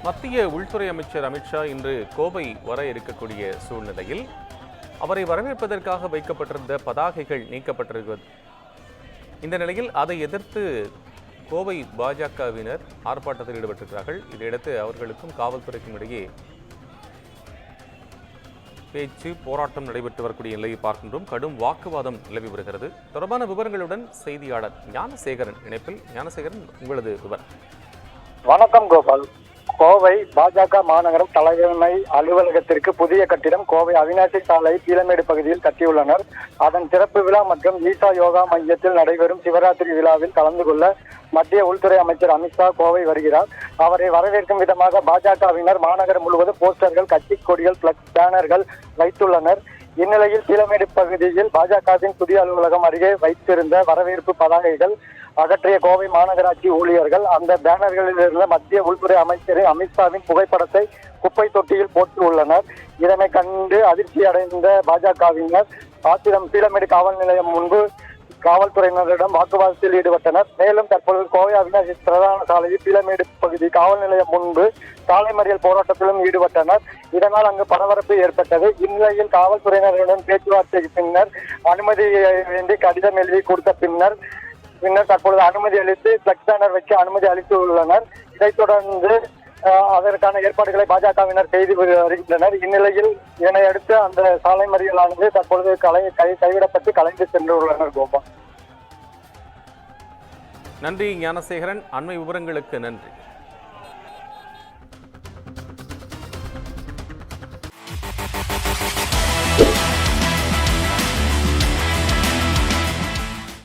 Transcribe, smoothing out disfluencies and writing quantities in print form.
மத்திய உள்துறை அமைச்சர் அமித்ஷா இன்று கோவை வர இருக்கக்கூடிய சூழ்நிலையில் அவரை வரவேற்பதற்காக வைக்கப்பட்டிருந்த பதாகைகள் நீக்கப்பட்டிருக்கிறது. இந்த நிலையில் அதை எதிர்த்து கோவை பாஜகவினர் ஆர்ப்பாட்டத்தில் ஈடுபட்டிருக்கிறார்கள். இதையடுத்து அவர்களுக்கும் காவல்துறைக்கும் இடையே பேச்சு போராட்டம் நடைபெற்று வரக்கூடிய நிலையை பார்க்கின்றோம். கடும் வாக்குவாதம் நிலவி வருகிறது. தொடர்பான விவரங்களுடன் செய்தியாளர் ஞானசேகரன் இணைப்பில். ஞானசேகரன், உங்களது விவரம். வணக்கம் கோபால். கோவை பாஜக மாநகரம் தலைமை அலுவலகத்திற்கு புதிய கட்டிடம் கோவை அவினாசி சாலை பீளமேடு பகுதியில் கட்டியுள்ளனர். அதன் திறப்பு விழா மற்றும் ஈசா யோகா மையத்தில் நடைபெறும் சிவராத்திரி விழாவில் கலந்து கொள்ள மத்திய உள்துறை அமைச்சர் அமித்ஷா கோவை வருகிறார். அவரை வரவேற்கும் விதமாக பாஜகவினர் மாநகரம் முழுவதும் போஸ்டர்கள், கட்சி கொடிகள், பிளக்ஸ் பேனர்கள் வைத்துள்ளனர். இந்நிலையில் பீளமேடு பகுதியில் பாஜகவின் புதிய அலுவலகம் அருகே வைத்திருந்த வரவேற்பு பதாகைகள் அகற்றிய கோவை மாநகராட்சி ஊழியர்கள் அந்த பேனர்களில் இருந்த மத்திய உள்துறை அமைச்சர் அமித்ஷாவின் புகைப்படத்தை குப்பை தொட்டியில் போட்டு உள்ளனர். இதனை கண்டு அதிர்ச்சி அடைந்த பாஜகவினர் ஆத்திரம் பீளமேடு காவல் நிலையம் முன்பு காவல்துறையினரிடம் வாக்குவாதத்தில் ஈடுபட்டனர். மேலும் தற்பொழுது கோவை அவினாசி பிரதான சாலையில் பீளமேடு பகுதி காவல் நிலையம் முன்பு சாலை மறியல் போராட்டத்திலும் ஈடுபட்டனர். இதனால் அங்கு பரபரப்பு ஏற்பட்டது. இந்நிலையில் காவல்துறையினருடன் பேச்சுவார்த்தைக்கு பின்னர் அனுமதி வேண்டி கடிதம் எழுதி கொடுத்த பின்னர் தற்பொழுது அனுமதி அளித்து பிளக்ஸ் பேனர் வைக்க அனுமதி அளித்து உள்ளனர். இதைத் தொடர்ந்து அதற்கான ஏற்பாடுகளை பாஜகவினர் செய்து வருகின்றனர். இந்நிலையில் இதனை அடுத்து அந்த சாலை மறியலானது தற்பொழுது கைவிடப்பட்டு கலைந்து சென்றுள்ளனர். கோபால், நன்றி ஞானசேகரன். அண்மை விவரங்களுக்கு நன்றி.